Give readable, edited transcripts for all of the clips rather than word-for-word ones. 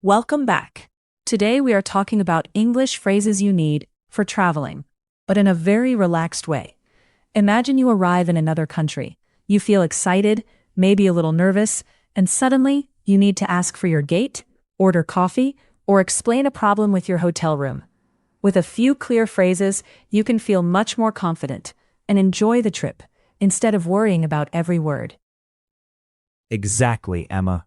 Welcome back. Today we are talking about English phrases you need for traveling, but in a very relaxed way. Imagine you arrive in another country. You feel excited, maybe a little nervous, and suddenly you need to ask for your gate, order coffee, or explain a problem with your hotel room. With a few clear phrases, you can feel much more confident and enjoy the trip instead of worrying about every word. Exactly, Emma.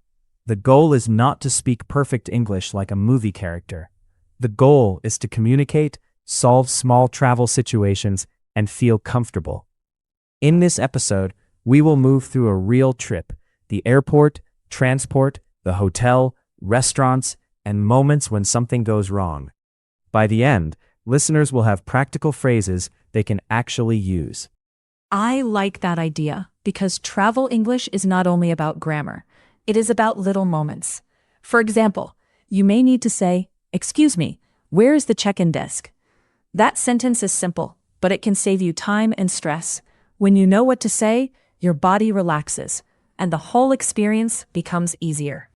The goal is not to speak perfect English like a movie character. The goal is to communicate, solve small travel situations, and feel comfortable. In this episode, we will move through a real trip: the airport, transport, the hotel, restaurants, and moments when something goes wrong. By the end, listeners will have practical phrases they can actually use. I like that idea because travel English is not only about grammar. It is about little moments. For example, you may need to say, "Excuse me, where is the check-in desk?" That sentence is simple, but it can save you time and stress. When you know what to say, your body relaxes, and the whole experience becomes easier.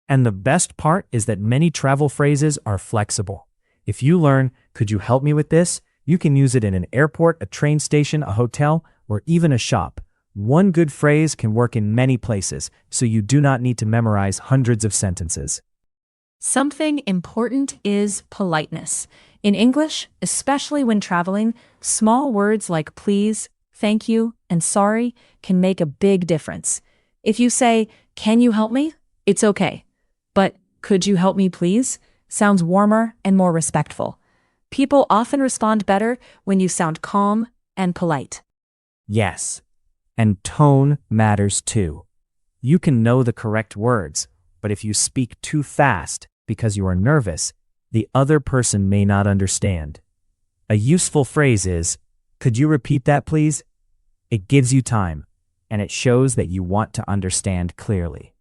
And the best part is that many travel phrases are flexible. If you learn, "Could you help me with this?" you can use it in an airport, a train station, a hotel, or even a shop. One good phrase can work in many places, so you do not need to memorize hundreds of sentences. Something important is politeness. In English, especially when traveling, small words like please, thank you, and sorry can make a big difference. If you say, "Can you help me?" it's okay. But "Could you help me please?" sounds warmer and more respectful. People often respond better when you sound calm and polite. Yes, and tone matters too. You can know the correct words, but if you speak too fast because you are nervous, the other person may not understand. A useful phrase is, "Could you repeat that, please?" It gives you time, and it shows that you want to understand clearly.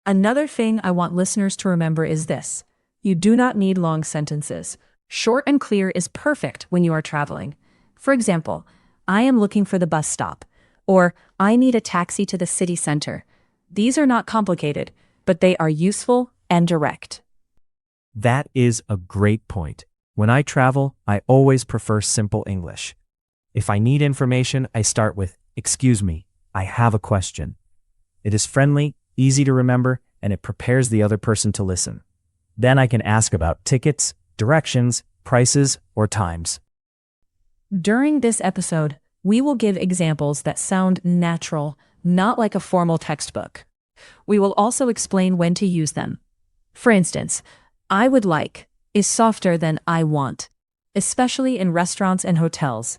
Another thing I want listeners to remember is this: you do not need long sentences. Short and clear is perfect when you are traveling. For example, "I am looking for the bus stop," or "I need a taxi to the city center." These are not complicated, but they are useful and direct. That is a great point. When I travel, I always prefer simple English. If I need information, I start with, "Excuse me, I have a question." It is friendly, easy to remember, and it prepares the other person to listen. Then I can ask about tickets, directions, prices, or times. During this episode, we will give examples that sound natural, not like a formal textbook. We will also explain when to use them. For instance, "I would like" is softer than "I want," especially in restaurants and hotels.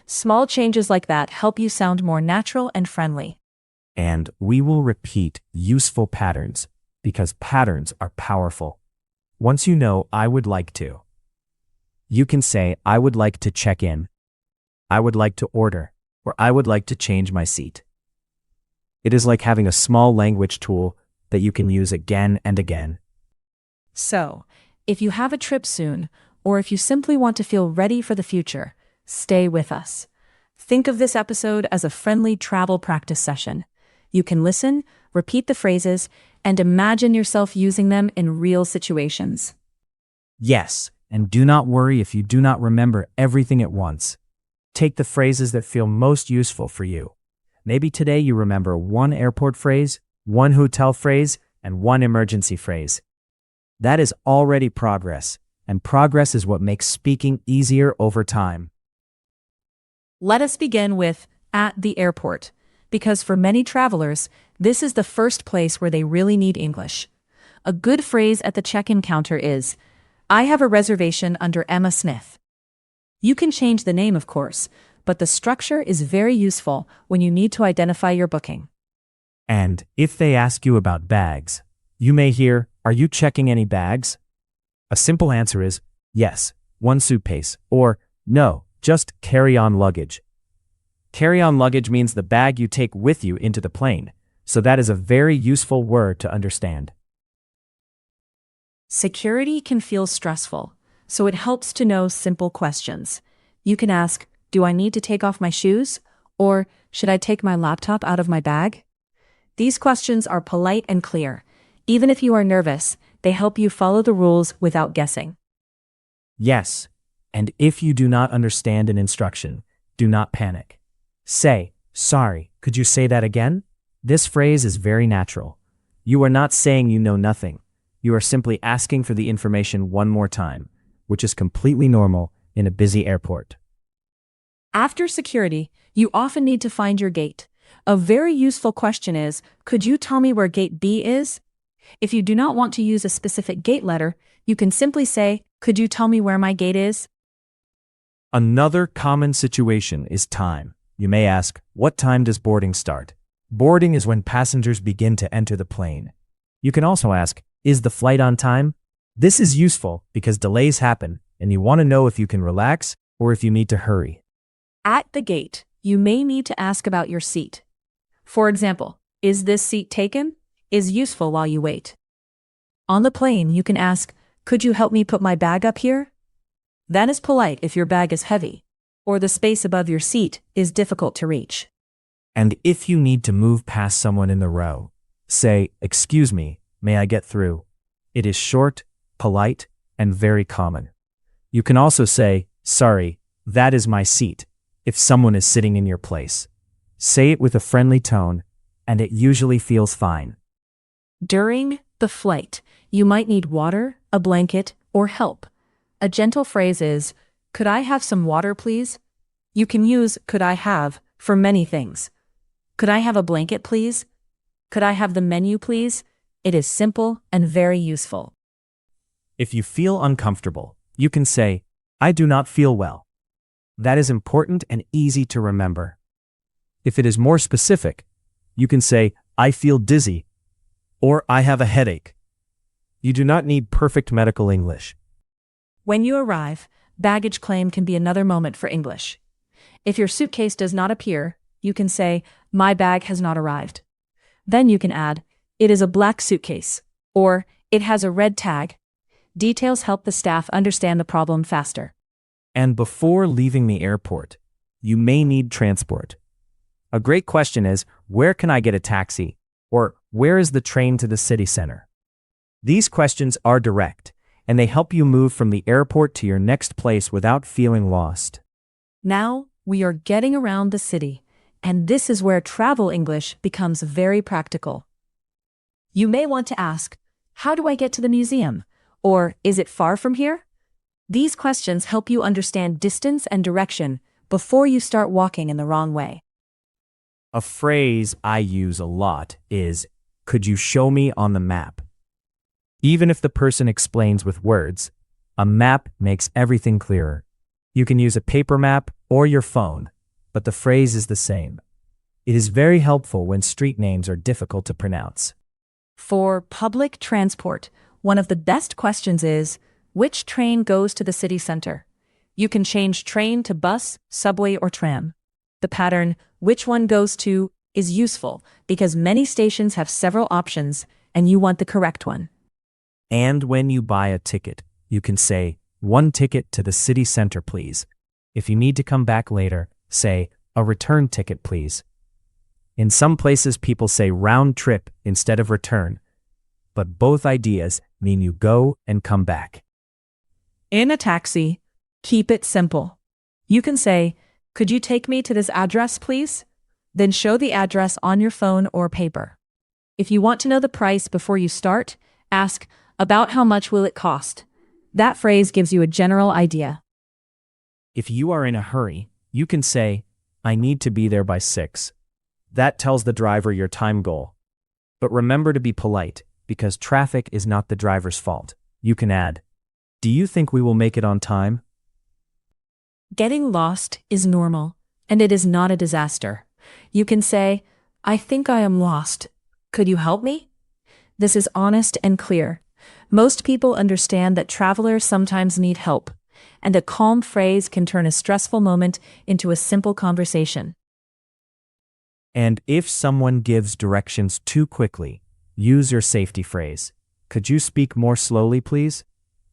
Small changes like that help you sound more natural and friendly. And we will repeat useful patterns, because patterns are powerful. Once you know "I would like to," you can say, "I would like to check in," "I would like to order," or "I would like to change my seat." It is like having a small language tool that you can use again and again. So, if you have a trip soon, or if you simply want to feel ready for the future, stay with us. Think of this episode as a friendly travel practice session. You can listen, repeat the phrases, and imagine yourself using them in real situations. Yes, and do not worry if you do not remember everything at once. Take the phrases that feel most useful for you. Maybe today you remember one airport phrase, one hotel phrase, and one emergency phrase. That is already progress, and progress is what makes speaking easier over time. Let us begin with "at the airport," because for many travelers, this is the first place where they really need English. A good phrase at the check-in counter is, "I have a reservation under Emma Smith." You can change the name, of course, but the structure is very useful when you need to identify your booking. And if they ask you about bags, you may hear, "Are you checking any bags?" A simple answer is, "Yes, one suitcase," or "No, just carry-on luggage." Carry-on luggage means the bag you take with you into the plane, so that is a very useful word to understand. Security can feel stressful, so it helps to know simple questions. You can ask, "Do I need to take off my shoes?" or "Should I take my laptop out of my bag?" These questions are polite and clear. Even if you are nervous, They help you follow the rules without guessing. Yes, and if you do not understand an instruction, do not panic. Say, sorry, could you say that again? This phrase is very natural. You are not saying you know nothing. You are simply asking for the information one more time, which is completely normal in a busy airport. After security, you often need to find your gate. A very useful question is, could you tell me where gate B is? If you do not want to use a specific gate letter, you can simply say, could you tell me where my gate is? Another common situation is time. You may ask, what time does boarding start? Boarding is when passengers begin to enter the plane. You can also ask, is the flight on time? This is useful because delays happen and you want to know if you can relax or if you need to hurry. At the gate, you may need to ask about your seat. For example, is this seat taken? Is useful while you wait. On the plane, you can ask, could you help me put my bag up here? That is polite if your bag is heavy, or the space above your seat is difficult to reach. And if you need to move past someone in the row, say, excuse me, may I get through? It is short, polite, and very common. You can also say, sorry, that is my seat, if someone is sitting in your place. Say it with a friendly tone, and it usually feels fine. During the flight, you might need water, a blanket, or help. A gentle phrase is, could I have some water, please? You can use could I have for many things. Could I have a blanket, please? Could I have the menu, please? It is simple and very useful. If you feel uncomfortable, you can say, I do not feel well. That is important and easy to remember. If it is more specific, you can say, I feel dizzy, or I have a headache. You do not need perfect medical English. When you arrive, baggage claim can be another moment for English. If your suitcase does not appear, you can say, my bag has not arrived. Then you can add, it is a black suitcase, or it has a red tag. Details help the staff understand the problem faster. And before leaving the airport, you may need transport. A great question is, where can I get a taxi? Or where is the train to the city center? These questions are direct, and they help you move from the airport to your next place without feeling lost. Now, we are getting around the city, and this is where travel English becomes very practical. You may want to ask, how do I get to the museum? Or is it far from here? These questions help you understand distance and direction before you start walking in the wrong way. A phrase I use a lot is, could you show me on the map? Even if the person explains with words, a map makes everything clearer. You can use a paper map or your phone, but the phrase is the same. It is very helpful when street names are difficult to pronounce. For public transport, one of the best questions is, which train goes to the city center? You can change train to bus, subway, or tram. The pattern, which one goes to, is useful because many stations have several options and you want the correct one. And when you buy a ticket, you can say, one ticket to the city center, please. If you need to come back later, say, a return ticket, please. In some places, people say round trip instead of return, but both ideas mean you go and come back. In a taxi, keep it simple. You can say, could you take me to this address, please? Then show the address on your phone or paper. If you want to know the price before you start, ask, about how much will it cost? That phrase gives you a general idea. If you are in a hurry, you can say, I need to be there by 6. That tells the driver your time goal. But remember to be polite, because traffic is not the driver's fault. You can add, do you think we will make it on time? Getting lost is normal, and it is not a disaster. You can say, I think I am lost. Could you help me? This is honest and clear. Most people understand that travelers sometimes need help, and a calm phrase can turn a stressful moment into a simple conversation. And if someone gives directions too quickly, use your safety phrase. Could you speak more slowly, please?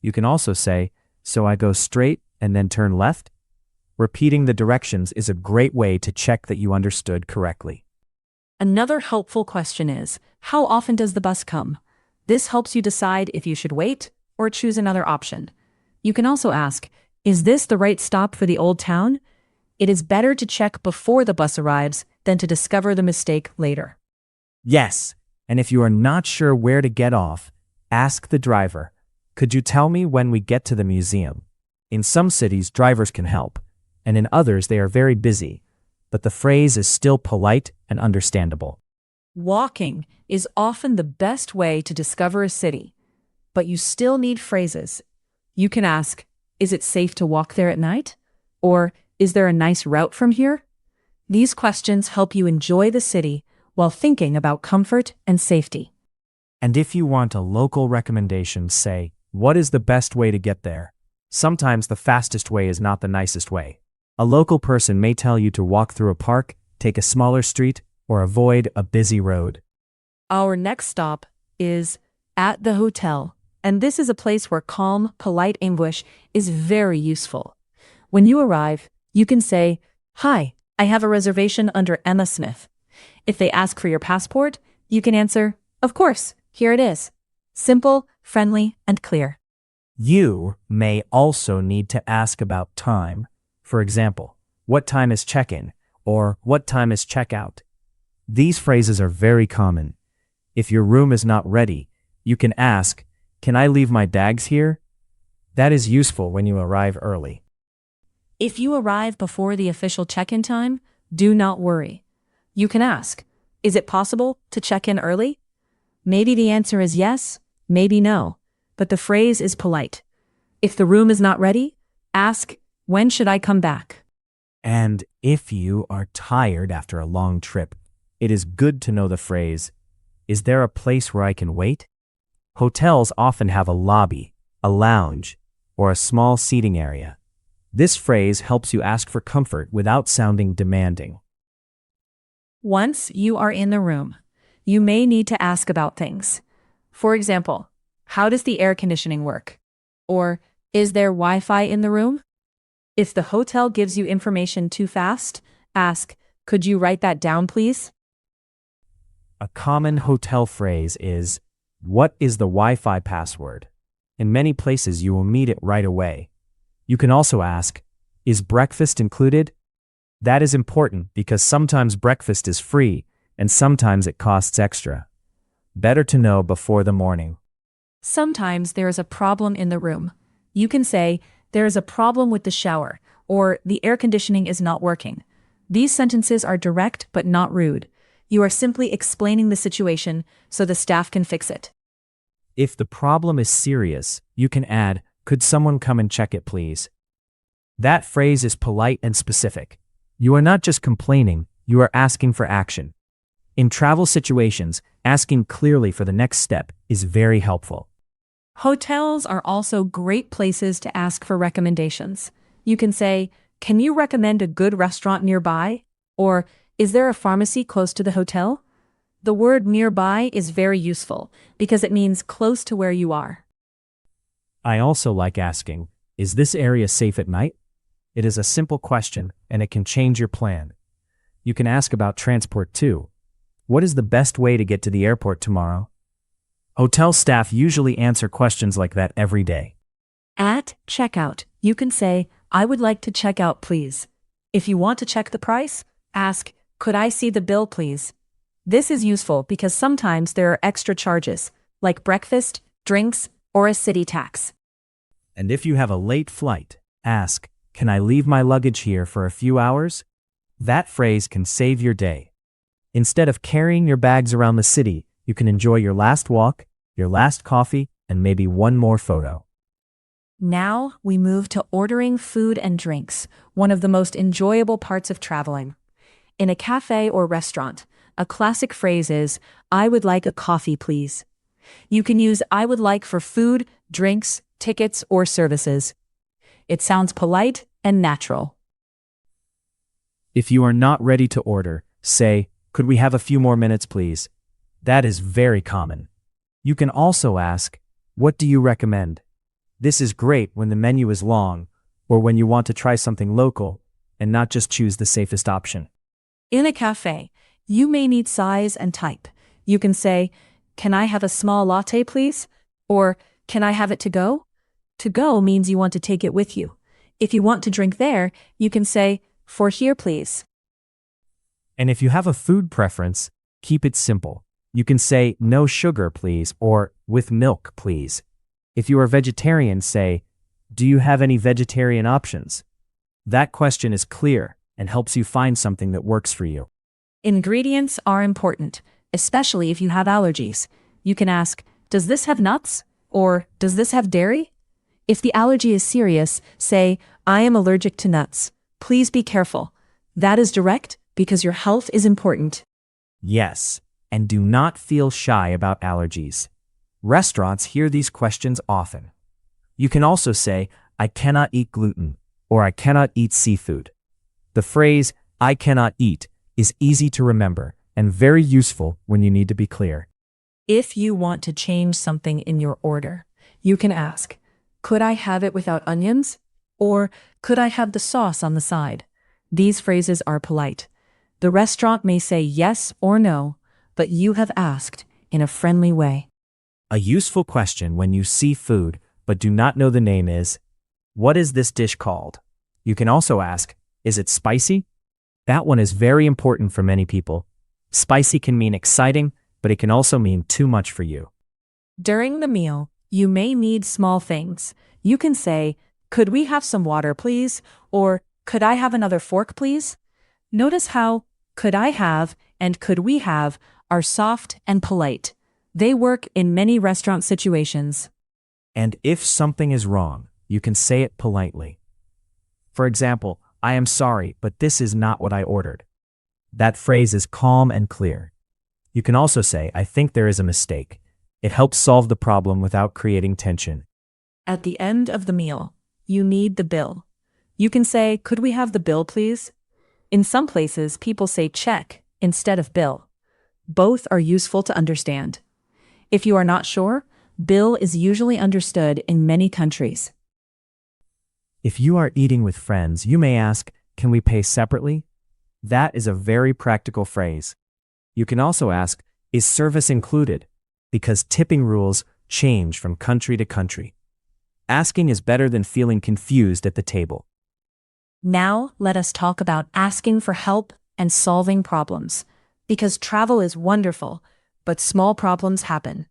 You can also say, so I go straight and then turn left? Repeating the directions is a great way to check that you understood correctly. Another helpful question is, how often does the bus come? This helps you decide if you should wait or choose another option. You can also ask, is this the right stop for the old town? It is better to check before the bus arrives than to discover the mistake later. Yes, and if you are not sure where to get off, ask the driver, could you tell me when we get to the museum? In some cities, drivers can help, and in others, they are very busy, but the phrase is still polite and understandable. Walking is often the best way to discover a city, but you still need phrases. You can ask, is it safe to walk there at night? Or, is there a nice route from here? These questions help you enjoy the city while thinking about comfort and safety. And if you want a local recommendation, say, what is the best way to get there? Sometimes the fastest way is not the nicest way. A local person may tell you to walk through a park, take a smaller street, or avoid a busy road. Our next stop is at the hotel, and this is a place where calm, polite English is very useful. When you arrive, you can say, "Hi, I have a reservation under Emma Smith." If they ask for your passport, you can answer, "Of course, here it is." Simple, friendly, and clear. You may also need to ask about time. For example, what time is check-in? Or what time is check-out? These phrases are very common. If your room is not ready, you can ask, can I leave my bags here? That is useful when you arrive early. If you arrive before the official check-in time, do not worry. You can ask, is it possible to check in early? Maybe the answer is yes, maybe no, but the phrase is polite. If the room is not ready, ask, when should I come back? And if you are tired after a long trip, it is good to know the phrase, is there a place where I can wait? Hotels often have a lobby, a lounge, or a small seating area. This phrase helps you ask for comfort without sounding demanding. Once you are in the room, you may need to ask about things. For example, how does the air conditioning work? Or, is there Wi-Fi in the room? If the hotel gives you information too fast, ask, could you write that down, please? A common hotel phrase is, what is the Wi-Fi password? In many places, you will meet it right away. You can also ask, is breakfast included? That is important because sometimes breakfast is free and sometimes it costs extra. Better to know before the morning. Sometimes there is a problem in the room. You can say, there is a problem with the shower, or the air conditioning is not working. These sentences are direct but not rude. You are simply explaining the situation so the staff can fix it. If the problem is serious, you can add, could someone come and check it, please? That phrase is polite and specific. You are not just complaining, you are asking for action. In travel situations, asking clearly for the next step is very helpful. Hotels are also great places to ask for recommendations. You can say, can you recommend a good restaurant nearby? Or, is there a pharmacy close to the hotel? The word nearby is very useful because it means close to where you are. I also like asking, is this area safe at night? It is a simple question and it can change your plan. You can ask about transport too. What is the best way to get to the airport tomorrow? Hotel staff usually answer questions like that every day. At checkout, you can say, I would like to check out, please. If you want to check the price, ask, could I see the bill, please? This is useful because sometimes there are extra charges, like breakfast, drinks, or a city tax. And if you have a late flight, ask, can I leave my luggage here for a few hours? That phrase can save your day. Instead of carrying your bags around the city, you can enjoy your last walk, your last coffee, and maybe one more photo. Now we move to ordering food and drinks, one of the most enjoyable parts of traveling. In a cafe or restaurant, a classic phrase is, I would like a coffee, please. You can use I would like for food, drinks, tickets, or services. It sounds polite and natural. If you are not ready to order, say, could we have a few more minutes, please? That is very common. You can also ask, what do you recommend? This is great when the menu is long or when you want to try something local and not just choose the safest option. In a cafe, you may need size and type. You can say, can I have a small latte, please? Or, can I have it to go? To go means you want to take it with you. If you want to drink there, you can say, for here, please. And if you have a food preference, keep it simple. You can say, no sugar, please, or with milk, please. If you are vegetarian, say, do you have any vegetarian options? That question is clear and helps you find something that works for you. Ingredients are important, especially if you have allergies. You can ask, does this have nuts? Or, does this have dairy? If the allergy is serious, say, I am allergic to nuts. Please be careful. That is direct because your health is important. Yes, and do not feel shy about allergies. Restaurants hear these questions often. You can also say, I cannot eat gluten, or I cannot eat seafood. The phrase, I cannot eat, is easy to remember and very useful when you need to be clear. If you want to change something in your order, you can ask, could I have it without onions? Or, could I have the sauce on the side? These phrases are polite. The restaurant may say yes or no, but you have asked in a friendly way. A useful question when you see food but do not know the name is, what is this dish called? You can also ask, is it spicy? That one is very important for many people. Spicy can mean exciting, but it can also mean too much for you. During the meal, you may need small things. You can say, could we have some water, please? Or, could I have another fork, please? Notice how could I have and could we have are soft and polite. They work in many restaurant situations. And if something is wrong, you can say it politely. For example, I am sorry, but this is not what I ordered. That phrase is calm and clear. You can also say, I think there is a mistake. It helps solve the problem without creating tension. At the end of the meal, you need the bill. You can say, could we have the bill, please? In some places, people say check instead of bill. Both are useful to understand. If you are not sure, bill is usually understood in many countries. If you are eating with friends, you may ask, can we pay separately? That is a very practical phrase. You can also ask, is service included? Because tipping rules change from country to country. Asking is better than feeling confused at the table. Now, let us talk about asking for help and solving problems. Because travel is wonderful, but small problems happen.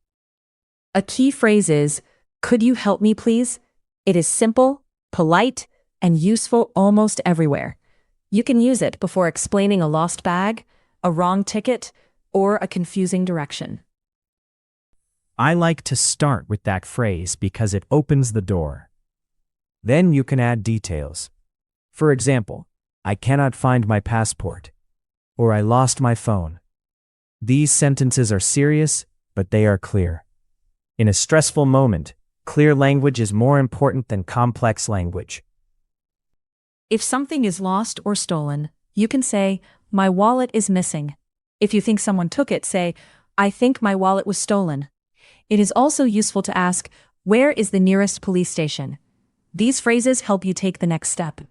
A key phrase is, could you help me, please? It is simple, polite, and useful almost everywhere. You can use it before explaining a lost bag, a wrong ticket, or a confusing direction. I like to start with that phrase because it opens the door. Then you can add details. For example, I cannot find my passport, or I lost my phone. These sentences are serious, but they are clear. In a stressful moment, clear language is more important than complex language. If something is lost or stolen, you can say, my wallet is missing. If you think someone took it, say, I think my wallet was stolen. It is also useful to ask, where is the nearest police station? These phrases help you take the next step.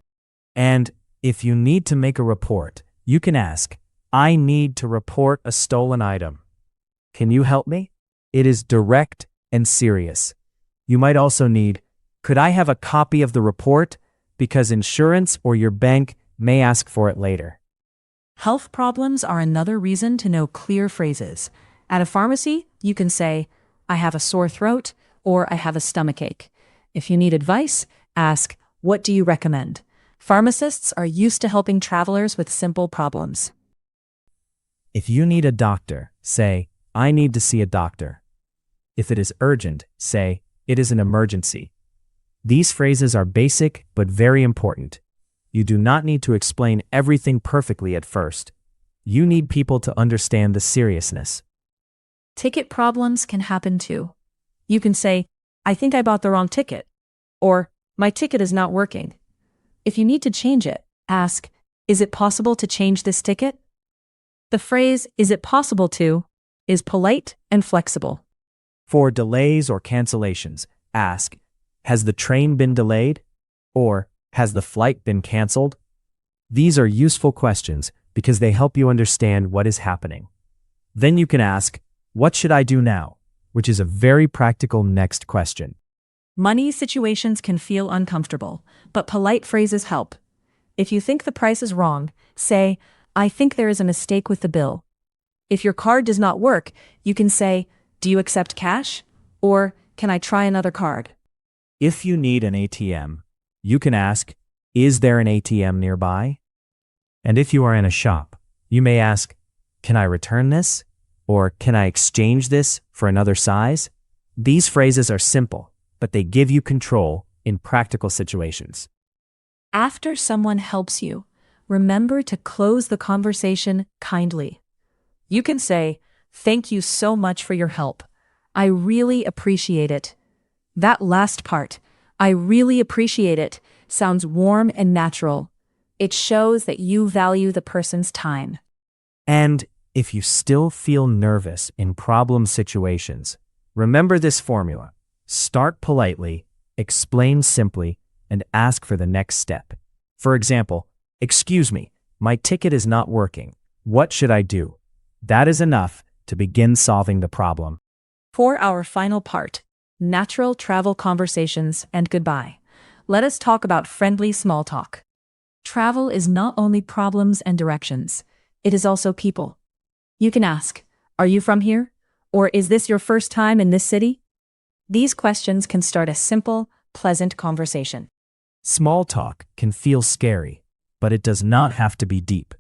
And if you need to make a report, you can ask, I need to report a stolen item. Can you help me? It is direct and serious. You might also need, could I have a copy of the report? Because insurance or your bank may ask for it later. Health problems are another reason to know clear phrases. At a pharmacy, you can say, I have a sore throat, or I have a stomachache. If you need advice, ask, what do you recommend? Pharmacists are used to helping travelers with simple problems. If you need a doctor, say, I need to see a doctor. If it is urgent, say, it is an emergency. These phrases are basic but very important. You do not need to explain everything perfectly at first. You need people to understand the seriousness. Ticket problems can happen too. You can say, I think I bought the wrong ticket, or my ticket is not working. If you need to change it, ask, is it possible to change this ticket? The phrase, is it possible to, is polite and flexible. For delays or cancellations, ask, has the train been delayed? Or, has the flight been canceled? These are useful questions because they help you understand what is happening. Then you can ask, what should I do now? Which is a very practical next question. Money situations can feel uncomfortable, but polite phrases help. If you think the price is wrong, say, I think there is a mistake with the bill. If your card does not work, you can say, do you accept cash? Or, can I try another card? If you need an ATM, you can ask, is there an ATM nearby? And if you are in a shop, you may ask, can I return this? Or can I exchange this for another size? These phrases are simple, but they give you control in practical situations. After someone helps you, remember to close the conversation kindly. You can say, thank you so much for your help. I really appreciate it. That last part, I really appreciate it, sounds warm and natural. It shows that you value the person's time. And if you still feel nervous in problem situations, remember this formula. Start politely, explain simply, and ask for the next step. For example, excuse me, my ticket is not working. What should I do? That is enough to begin solving the problem. For our final part, natural travel conversations and goodbye, let us talk about friendly small talk. Travel is not only problems and directions, it is also people. You can ask, are you from here? Or is this your first time in this city? These questions can start a simple, pleasant conversation. Small talk can feel scary, but it does not have to be deep.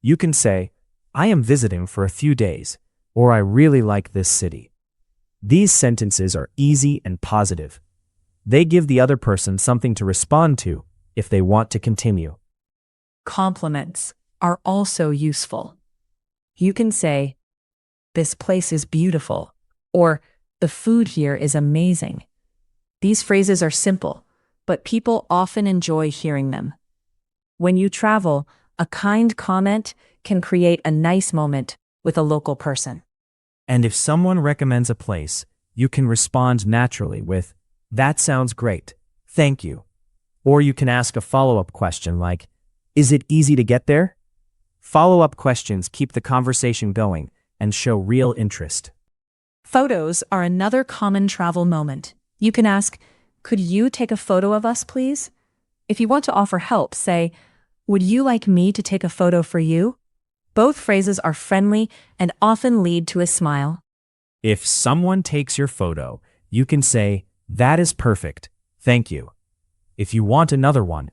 You can say, I am visiting for a few days, or I really like this city. These sentences are easy and positive. They give the other person something to respond to if they want to continue. Compliments are also useful. You can say, this place is beautiful, or the food here is amazing. These phrases are simple, but people often enjoy hearing them. When you travel, a kind comment can create a nice moment with a local person. And if someone recommends a place, you can respond naturally with, that sounds great, thank you. Or you can ask a follow-up question like, is it easy to get there? Follow-up questions keep the conversation going and show real interest. Photos are another common travel moment. You can ask, could you take a photo of us, please? If you want to offer help, say, would you like me to take a photo for you? Both phrases are friendly and often lead to a smile. If someone takes your photo, you can say, that is perfect, thank you. If you want another one,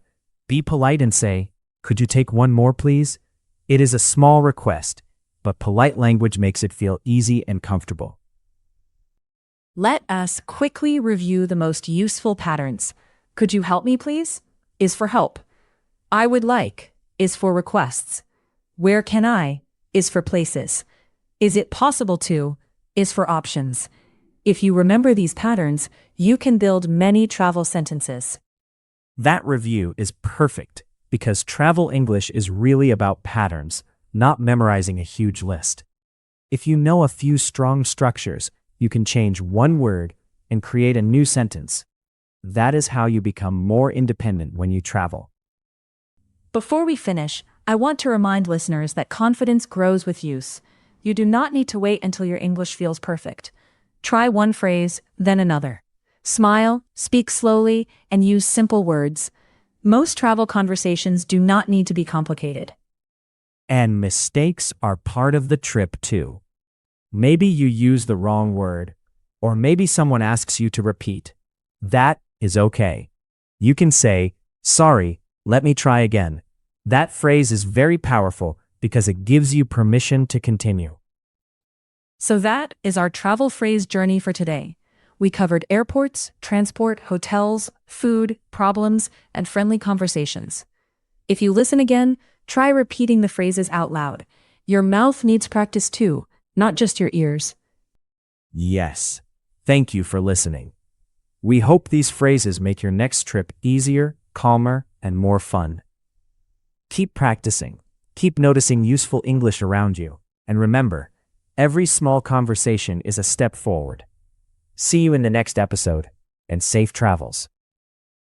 be polite and say, could you take one more, please? It is a small request, but polite language makes it feel easy and comfortable. Let us quickly review the most useful patterns. Could you help me, please? Is for help. I would like is for requests. Where can I is for places. Is it possible to is for options. If you remember these patterns, you can build many travel sentences. That review is perfect because travel English is really about patterns, not memorizing a huge list. If you know a few strong structures, you can change one word and create a new sentence. That is how you become more independent when you travel. Before we finish, I want to remind listeners that confidence grows with use. You do not need to wait until your English feels perfect. Try one phrase, then another. Smile, speak slowly, and use simple words. Most travel conversations do not need to be complicated. And mistakes are part of the trip too. Maybe you use the wrong word, or maybe someone asks you to repeat. That is okay. You can say, sorry, let me try again. That phrase is very powerful because it gives you permission to continue. So that is our travel phrase journey for today. We covered airports, transport, hotels, food, problems, and friendly conversations. If you listen again, try repeating the phrases out loud. Your mouth needs practice too, not just your ears. Yes. Thank you for listening. We hope these phrases make your next trip easier, calmer, and more fun. Keep practicing. Keep noticing useful English around you. And remember, every small conversation is a step forward. See you in the next episode, and safe travels.